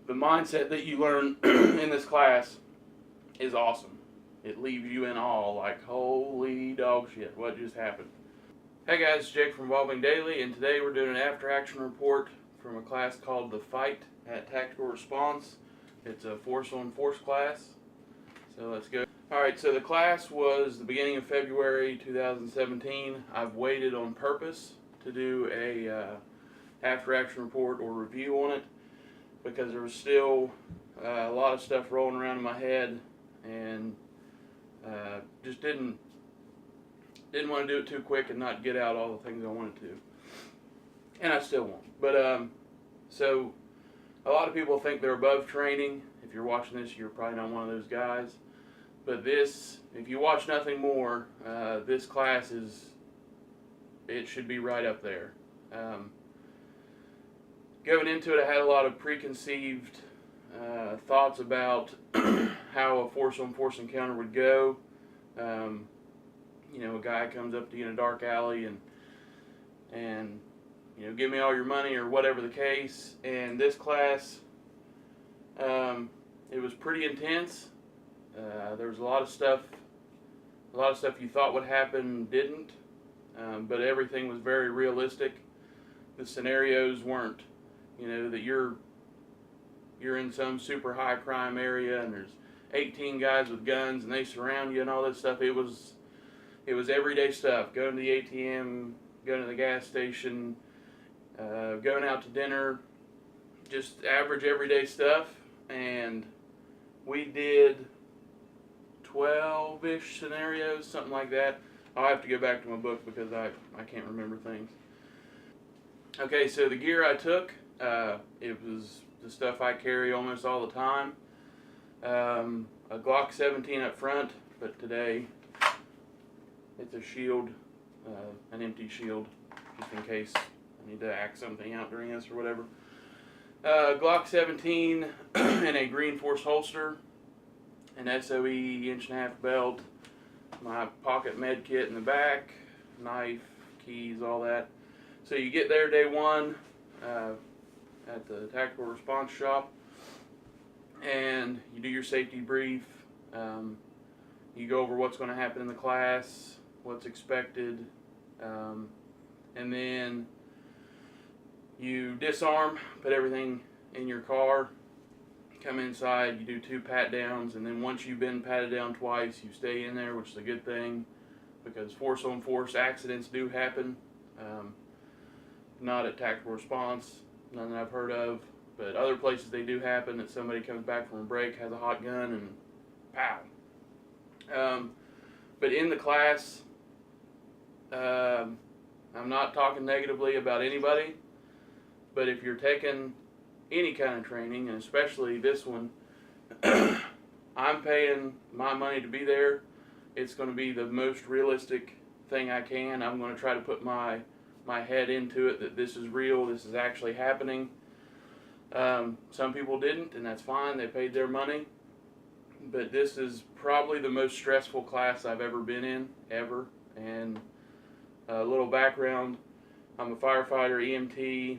the mindset that you learn in this class is awesome. It leaves you in awe, like, holy dog shit, what just happened? Hey guys, it's Jake from Evolving Daily, and today we're doing an after-action report from a class called The Fight at Tactical Response. It's a force-on-force class, so let's go. Alright, so the class was the beginning of February 2017. I've waited on purpose to do a after-action report or review on it because there was still a lot of stuff rolling around in my head, and just didn't want to do it too quick and not get out all the things I wanted to, and I still won't. But so a lot of people think they're above training. If you're watching this, you're probably not one of those guys. But this, if you watch nothing more, this class it should be right up there. Going into it, I had a lot of preconceived thoughts about how a force-on-force encounter would go. You know, a guy comes up to you in a dark alley and you know, give me all your money or whatever the case. And this class, it was pretty intense. There was a lot of stuff you thought would happen didn't, but everything was very realistic. The scenarios weren't, you know, that you're in some super high crime area and there's 18 guys with guns and they surround you and all this stuff. It was everyday stuff. Going to the ATM, going to the gas station, going out to dinner, just average everyday stuff. And we did 12-ish scenarios, something like that. I'll have to go back to my book because I can't remember things. Okay, so the gear I took, it was the stuff I carry almost all the time. A Glock 17 up front, but today it's a shield, an empty shield, just in case I need to act something out during this or whatever. Glock 17 in a green force holster, an SOE 1.5-inch belt, my pocket med kit in the back, knife, keys, all that. So you get there day one at the Tactical Response shop, and you do your safety brief. You go over what's going to happen in the class, what's expected, and then you disarm, put everything in your car, come inside, you do 2 pat downs, and then once you've been patted down twice, you stay in there, which is a good thing because force-on-force accidents do happen. Not at Tactical Response, none that I've heard of, but other places they do happen, that somebody comes back from a break, has a hot gun, and pow. But in the class, I'm not talking negatively about anybody, but if you're taking any kind of training, and especially this one, I'm paying my money to be there. It's going to be the most realistic thing I can. I'm going to try to put my head into it, that this is real, this is actually happening. Some people didn't, and that's fine, they paid their money. But this is probably the most stressful class I've ever been in, ever. And a little background, I'm a firefighter, EMT,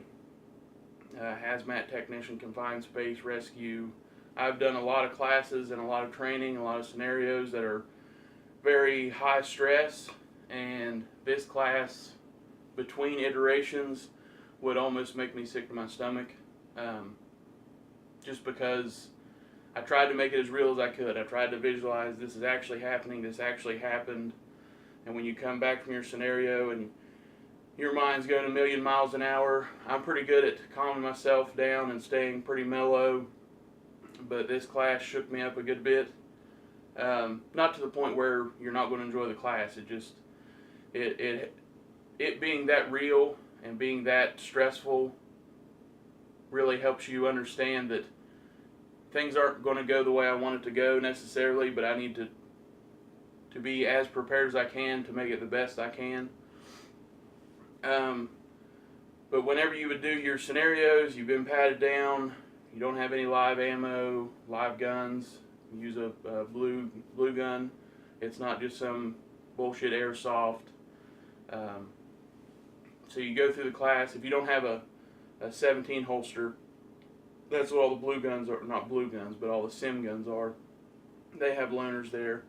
hazmat technician, confined space, rescue. I've done a lot of classes and a lot of training, a lot of scenarios that are very high stress, and this class, between iterations, would almost make me sick to my stomach, just because I tried to make it as real as I could. I tried to visualize this is actually happening, this actually happened, and when you come back from your scenario and your mind's going a million miles an hour, I'm pretty good at calming myself down and staying pretty mellow, but this class shook me up a good bit. Not to the point where you're not going to enjoy the class. It being that real and being that stressful really helps you understand that things aren't going to go the way I want it to go necessarily, but I need to be as prepared as I can to make it the best I can. But whenever you would do your scenarios, you've been patted down, you don't have any live ammo, live guns, you use a blue gun. It's not just some bullshit airsoft. So you go through the class. If you don't have a 17 holster, That's what all the blue guns are, not blue guns, but all the sim guns are. They have loaners there.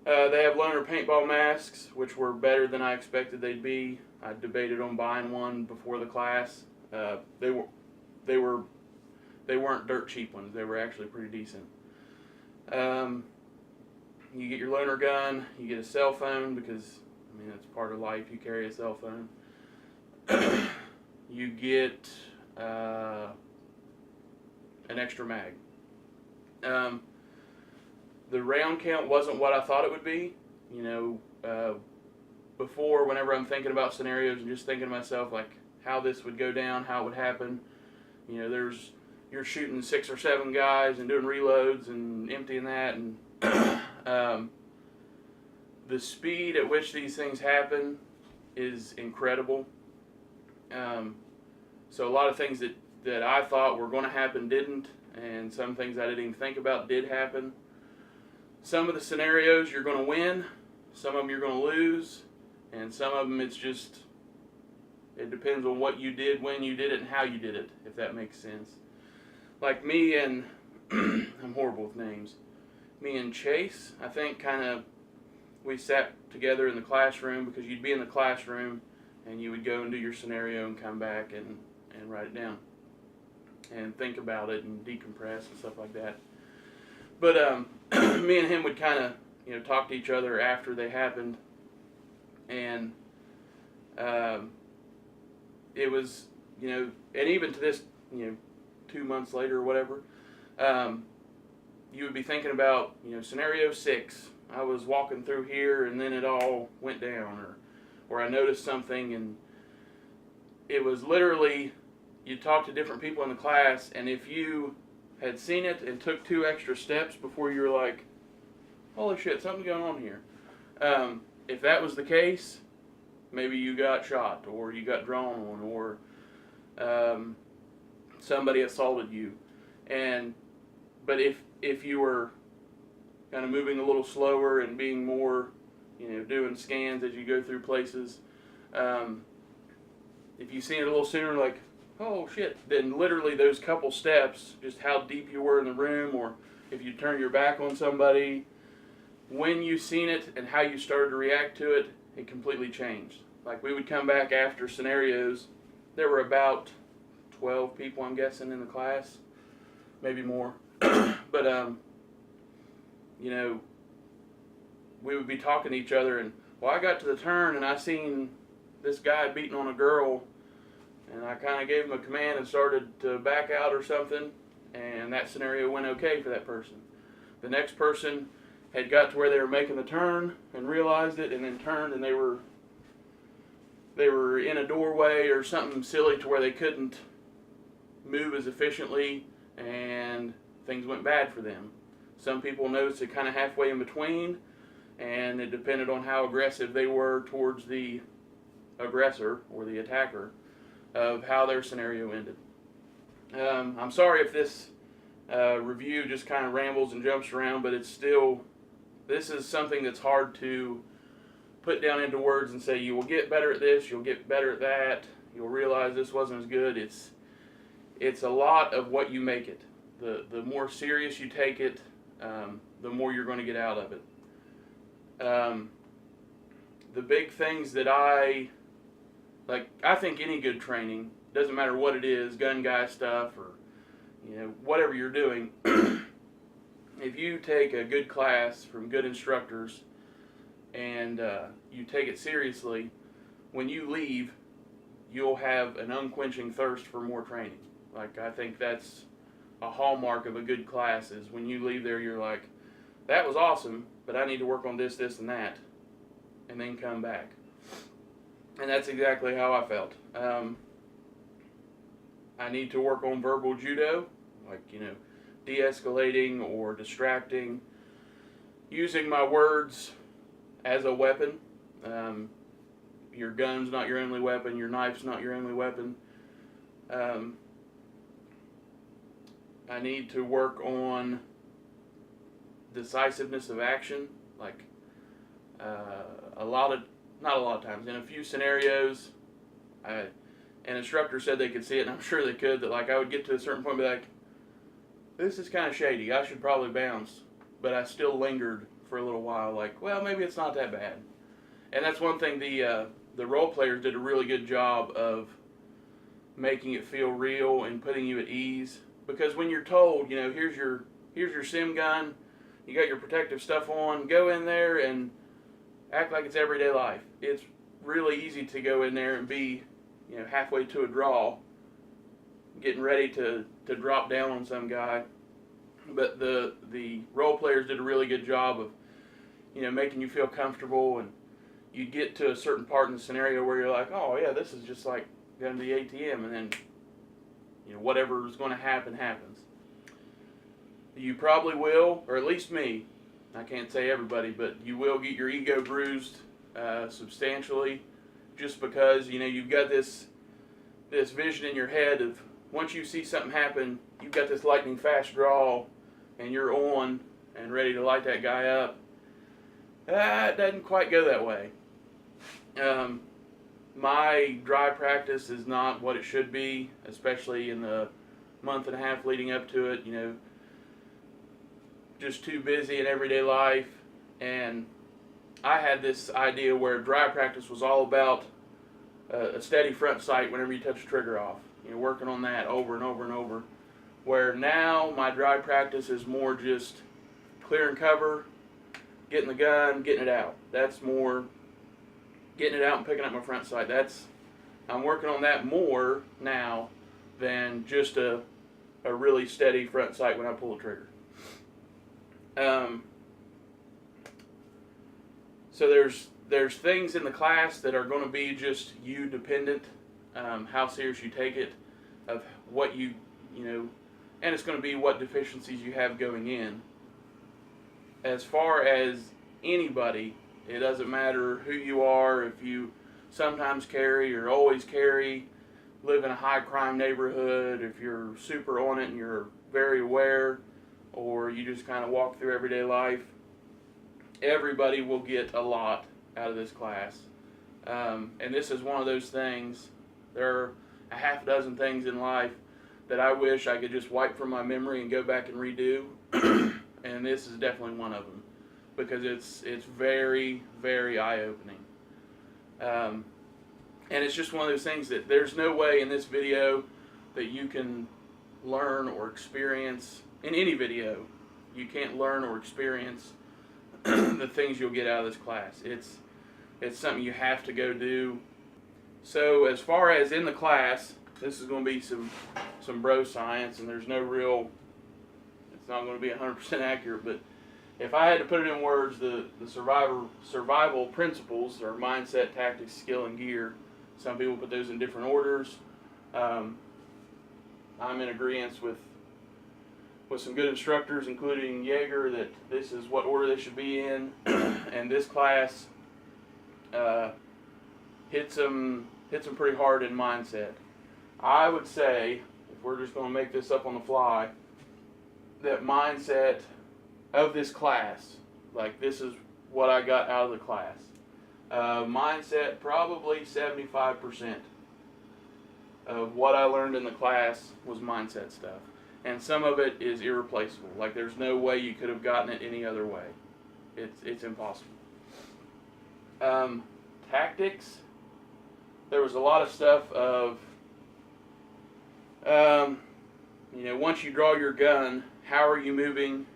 They have loaner paintball masks, which were better than I expected they'd be. I debated on buying one before the class. They weren't dirt cheap ones. They were actually pretty decent. You get your loaner gun. You get a cell phone because, I mean, that's part of life. You carry a cell phone. You get an extra mag. The round count wasn't what I thought it would be. You know, before, whenever I'm thinking about scenarios and just thinking to myself, like, how this would go down, how it would happen, you know, you're shooting 6 or 7 guys and doing reloads and emptying that, and the speed at which these things happen is incredible. So a lot of things that I thought were going to happen didn't, and some things I didn't even think about did happen. Some of the scenarios you're going to win, some of them you're going to lose, and some of them it depends on what you did, when you did it, and how you did it, if that makes sense. Like me and, I'm horrible with names, me and Chase, I think we sat together in the classroom because you'd be in the classroom and you would go and do your scenario and come back and write it down and think about it and decompress and stuff like that. But me and him would kind of, you know, talk to each other after they happened, and it was, you know, and even to this, you know, 2 months later or whatever, you would be thinking about, you know, scenario 6. I was walking through here and then it all went down, or I noticed something, and it was literally, you talk to different people in the class, and if you had seen it and took 2 extra steps before you were like, holy shit, something's going on here. If that was the case, maybe you got shot, or you got drawn on, or somebody assaulted you. But if you were kind of moving a little slower and being more, you know, doing scans as you go through places, if you seen it a little sooner, like, oh shit, then literally those couple steps, just how deep you were in the room, or if you turn your back on somebody, when you seen it and how you started to react to it, it completely changed. Like, we would come back after scenarios, there were about 12 people, I'm guessing, in the class, maybe more. But you know, we would be talking to each other, and, well, I got to the turn and I seen this guy beating on a girl, and I kind of gave him a command and started to back out or something, and that scenario went okay for that person. The next person had got to where they were making the turn and realized it, and then turned, and they were in a doorway or something silly to where they couldn't move as efficiently, and things went bad for them. Some people noticed it kind of halfway in between, and it depended on how aggressive they were towards the aggressor or the attacker of how their scenario ended. I'm sorry if this review just kind of rambles and jumps around, but it's still, this is something that's hard to put down into words and say, you will get better at this, you'll get better at that, you'll realize this wasn't as good. It's a lot of what you make it. The more serious you take it, the more you're going to get out of it. The big things that I think any good training, doesn't matter what it is, gun guy stuff, or, you know, whatever you're doing, if you take a good class from good instructors and you take it seriously, when you leave, you'll have an unquenching thirst for more training. Like, I think that's a hallmark of a good class, is when you leave there, you're like, that was awesome, but I need to work on this, this, and that, and then come back. And that's exactly how I felt. I need to work on verbal judo, like, you know, de-escalating or distracting, using my words as a weapon. Your gun's not your only weapon, your knife's not your only weapon. I need to work on decisiveness of action, like not a lot of times, in a few scenarios, an instructor said they could see it, and I'm sure they could, that like I would get to a certain point and be like, this is kind of shady. I should probably bounce. But I still lingered for a little while, like, well, maybe it's not that bad. And that's one thing the role players did a really good job of making it feel real and putting you at ease. Because when you're told, you know, here's your sim gun, you got your protective stuff on, go in there and act like it's everyday life. It's really easy to go in there and be, you know, halfway to a draw, getting ready to drop down on some guy. But the role players did a really good job of, you know, making you feel comfortable, and you get to a certain part in the scenario where you're like, oh yeah, this is just like going to the ATM, and then, you know, whatever is going to happen happens. You probably will, or at least me, I can't say everybody, but you will get your ego bruised substantially, just because, you know, you've got this vision in your head of, once you see something happen, you've got this lightning fast draw, and you're on and ready to light that guy up. It doesn't quite go that way. My dry practice is not what it should be, especially in the month and a half leading up to it. You know, just too busy in everyday life. And I had this idea where dry practice was all about a steady front sight whenever you touch the trigger off. You know, working on that over and over and over. Where now my dry practice is more just clearing cover, getting the gun, getting it out. That's more getting it out and picking up my front sight. I'm working on that more now than just a really steady front sight when I pull the trigger. So there's things in the class that are going to be just you dependent, how serious you take it, of what you know, and it's going to be what deficiencies you have going in. As far as anybody, it doesn't matter who you are, if you sometimes carry or always carry, live in a high crime neighborhood, if you're super on it and you're very aware, or you just kind of walk through everyday life. Everybody will get a lot out of this class. And this is one of those things. There are a half dozen things in life that I wish I could just wipe from my memory and go back and redo. And this is definitely one of them, because it's very, very eye-opening. And it's just one of those things that there's no way in this video that you can learn or experience. In any video, you can't learn or experience the things you'll get out of this class. It's something you have to go do. So as far as in the class, this is going to be some bro science, and there's no real, it's not going to be 100% accurate, but if I had to put it in words, the survival principles are mindset, tactics, skill, and gear. Some people put those in different orders. I'm in agreement with some good instructors, including Yeager, that this is what order they should be in. And this class hits them pretty hard in mindset. I would say, if we're just going to make this up on the fly, that mindset of this class, like this is what I got out of the class. Mindset, probably 75% of what I learned in the class was mindset stuff. And some of it is irreplaceable. Like there's no way you could have gotten it any other way. It's impossible. Tactics, there was a lot of stuff of, you know, once you draw your gun, how are you moving?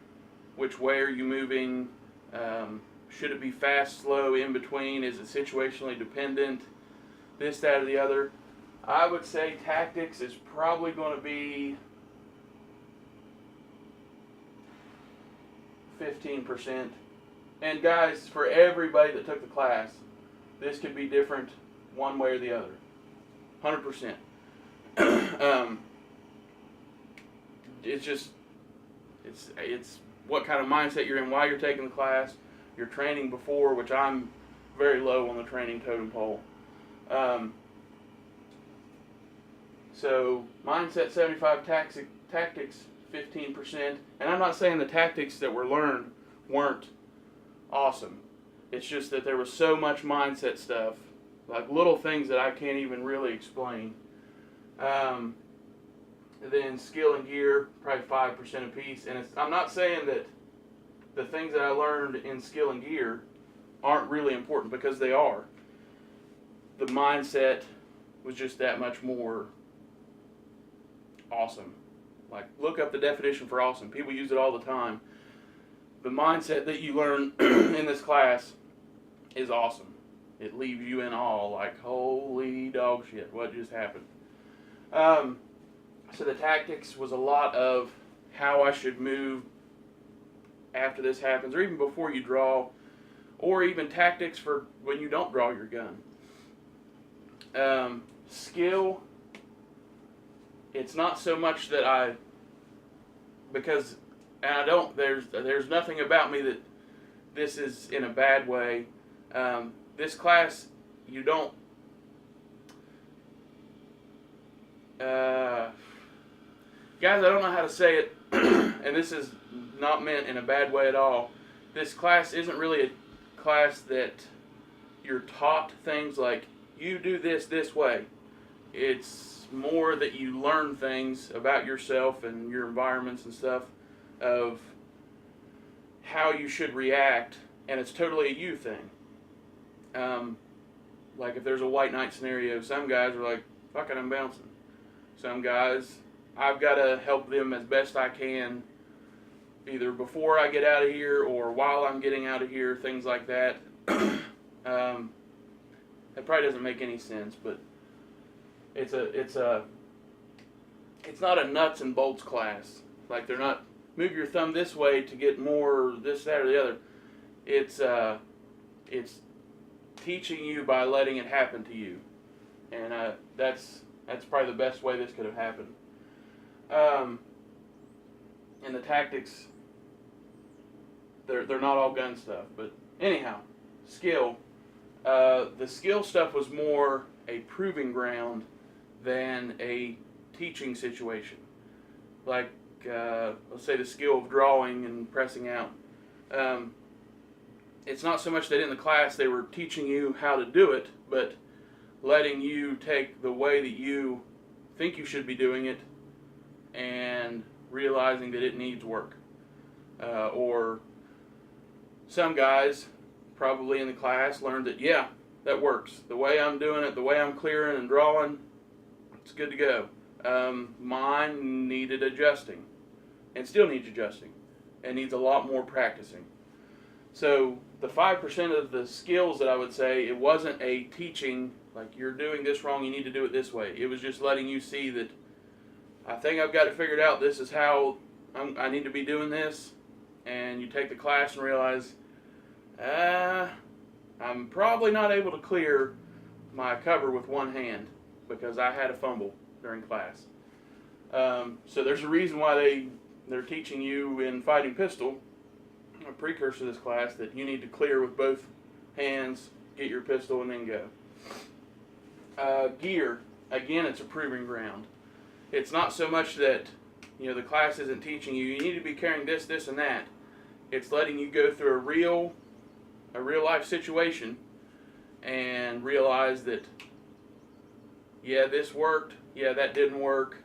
Which way are you moving? Should it be fast, slow, in between? Is it situationally dependent? This, that, or the other. I would say tactics is probably going to be 15%. And guys, for everybody that took the class, this could be different one way or the other. 100%. It's what kind of mindset you're in while you're taking the class, your training before, which I'm very low on the training totem pole. So mindset 75, tactics 15%. And I'm not saying the tactics that were learned weren't awesome. It's just that there was so much mindset stuff, like little things that I can't even really explain. And then skill and gear, probably 5% apiece. And I'm not saying that the things that I learned in skill and gear aren't really important, because they are. The mindset was just that much more awesome. Like, look up the definition for awesome. People use it all the time. The mindset that you learn in this class is awesome. It leaves you in awe, like, holy dog shit, what just happened? So the tactics was a lot of how I should move after this happens, or even before you draw, or even tactics for when you don't draw your gun. Skill, it's not so much that because I don't, there's nothing about me that this is in a bad way. This class, you don't, guys, I don't know how to say it, and this is not meant in a bad way at all. This class isn't really a class that you're taught things like, you do this way. It's more that you learn things about yourself and your environments and stuff, of how you should react, and it's totally a you thing. Like if there's a white knight scenario, some guys are like, fuck it, I'm bouncing. Some guys, I've got to help them as best I can, either before I get out of here or while I'm getting out of here, things like that. That probably doesn't make any sense, but it's not a nuts and bolts class. Like, they're not move your thumb this way to get more this, that, or the other. It's teaching you by letting it happen to you, and that's probably the best way this could have happened. And the tactics, they're not all gun stuff, but anyhow, skill. The skill stuff was more a proving ground than a teaching situation. Like, let's say the skill of drawing and pressing out. It's not so much that in the class they were teaching you how to do it, but letting you take the way that you think you should be doing it and realizing that it needs work. Or some guys probably in the class learned that, yeah, that works. The way I'm doing it, the way I'm clearing and drawing, it's good to go. Mine needed adjusting, and still needs adjusting, and needs a lot more practicing. So the 5% of the skills that I would say, it wasn't a teaching, like, you're doing this wrong, you need to do it this way. It was just letting you see that, I think I've got it figured out, this is how I need to be doing this. And you take the class and realize, I'm probably not able to clear my cover with one hand because I had a fumble during class. So there's a reason why they're teaching you in fighting pistol, a precursor to this class, that you need to clear with both hands, get your pistol, and then go. Gear, again, it's a proving ground. It's not so much that, the class isn't teaching you, you need to be carrying this, this, and that. It's letting you go through a real life situation and realize that, yeah, this worked, yeah, that didn't work.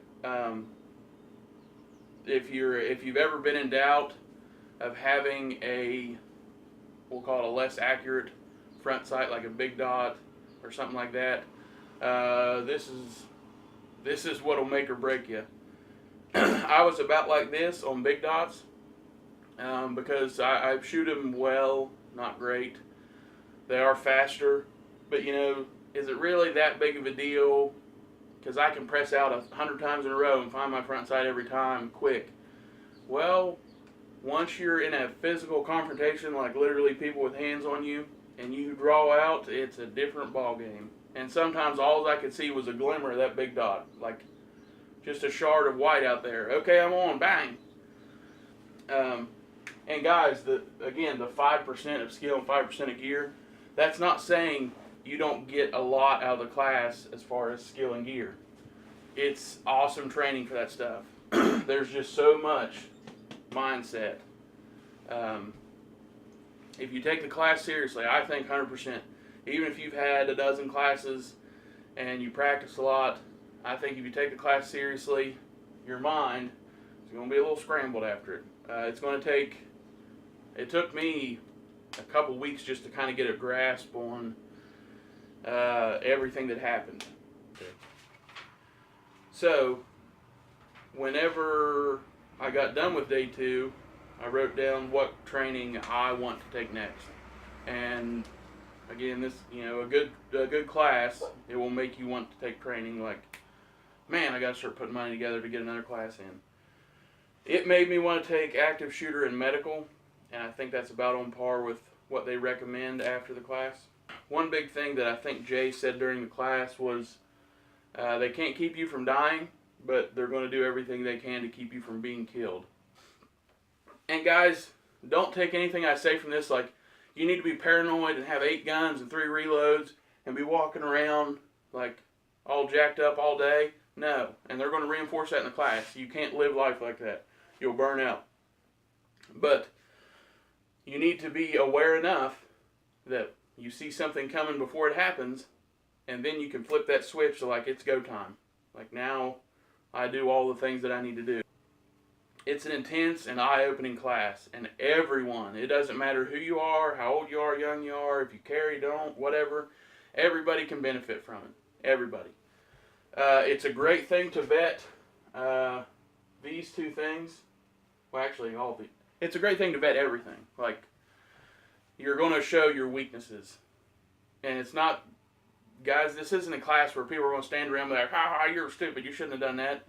If you've ever been in doubt of having we'll call it a less accurate front sight, like a big dot or something like that, this is what'll make or break you. I was about like this on big dots, because I shoot them well, not great. They are faster, but is it really that big of a deal? Because I can press out 100 times in a row and find my front sight every time quick. Well, once you're in a physical confrontation, like literally people with hands on you, and you draw out, it's a different ball game. And sometimes all I could see was a glimmer of that big dot, like just a shard of white out there. Okay, I'm on, bang. And guys, the 5% of skill and 5% of gear, that's not saying you don't get a lot out of the class as far as skill and gear. It's awesome training for that stuff. There's just so much mindset. If you take the class seriously, I think 100%. Even if you've had a dozen classes and you practice a lot, I think if you take the class seriously, your mind is going to be a little scrambled after it. It took me a couple weeks just to kind of get a grasp on everything that happened. So, whenever I got done with day 2, I wrote down what training I want to take next. And again, this, a good class, it will make you want to take training. Like, man, I got to start putting money together to get another class in. It made me want to take active shooter and medical, and I think that's about on par with what they recommend after the class. One big thing that I think Jay said during the class was they can't keep you from dying, but they're going to do everything they can to keep you from being killed. And guys, don't take anything I say from this like you need to be paranoid and have 8 guns and 3 reloads and be walking around like all jacked up all day. No, and they're going to reinforce that in the class. You can't live life like that. You'll burn out. But you need to be aware enough that you see something coming before it happens, and then you can flip that switch to like it's go time. Like now I do all the things that I need to do. It's an intense and eye-opening class, and everyone, it doesn't matter who you are, how old you are, young you are, if you carry, don't, whatever, everybody can benefit from it. Everybody. It's a great thing to vet these 2 things. Well, actually, all of it. It's a great thing to vet everything. Like, you're going to show your weaknesses. And it's not, guys, this isn't a class where people are going to stand around and be like, ha ha, you're stupid, you shouldn't have done that.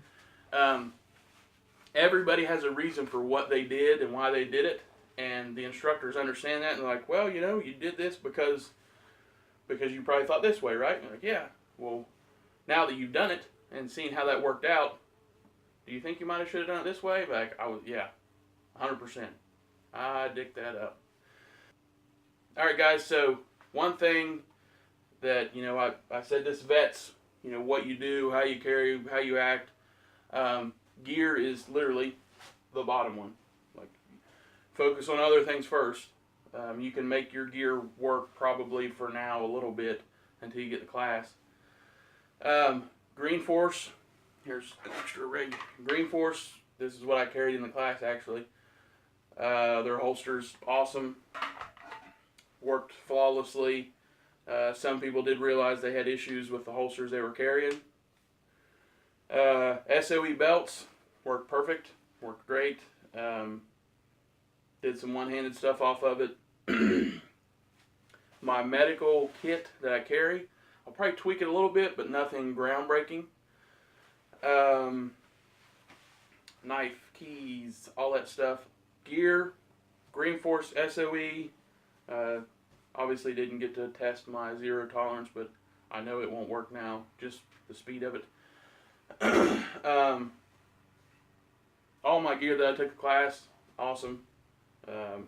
Everybody has a reason for what they did and why they did it. And the instructors understand that, and they're like, well, you did this because you probably thought this way, right? And like, yeah, well, now that you've done it and seen how that worked out, do you think you might have should have done it this way? Like, yeah, 100%. I dig that up. All right, guys, so one thing that, I said this vets, what you do, how you carry, how you act. Gear is literally the bottom one. Like, focus on other things first. You can make your gear work probably for now a little bit until you get the class. Green Force, here's an extra rig. Green Force, this is what I carried in the class actually. Their holster's awesome. Worked flawlessly. Some people did realize they had issues with the holsters they were carrying. SOE belts worked perfect, worked great. Did some one-handed stuff off of it. My medical kit that I carry, I'll probably tweak it a little bit, but nothing groundbreaking. Knife, keys, all that stuff. Gear, Green Force SOE. Obviously didn't get to test my 0 tolerance, but I know it won't work now, just the speed of it. All my gear that I took the class, awesome. And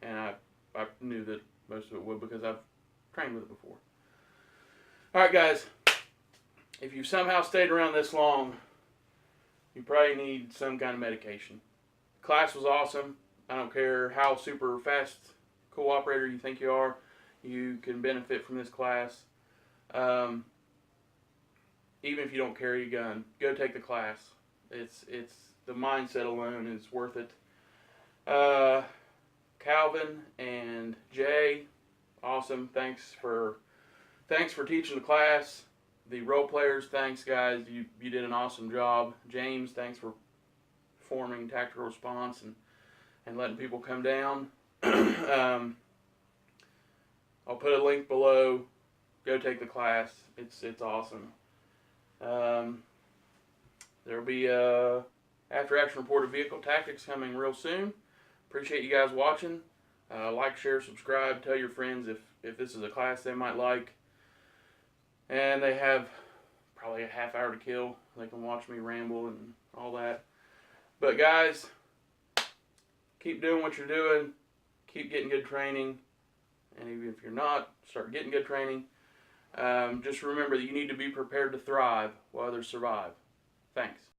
I knew that most of it would because I've trained with it before. Alright guys, if you somehow stayed around this long, you probably need some kind of medication. Class was awesome. I don't care how super fast cooperator you think you are, you can benefit from this class. Even if you don't carry a gun, go take the class. It's the mindset alone is worth it. Calvin and Jay, awesome. Thanks for teaching the class. The role players, thanks guys. You did an awesome job. James, thanks for forming tactical response and letting people come down. I'll put a link below. Go take the class. It's awesome. There'll be after action report of vehicle tactics coming real soon. Appreciate you guys watching. Like, share, subscribe. Tell your friends if this is a class they might like. And they have probably a half hour to kill. They can watch me ramble and all that. But guys, keep doing what you're doing. Keep getting good training. And even if you're not, start getting good training. Just remember that you need to be prepared to thrive while others survive. Thanks.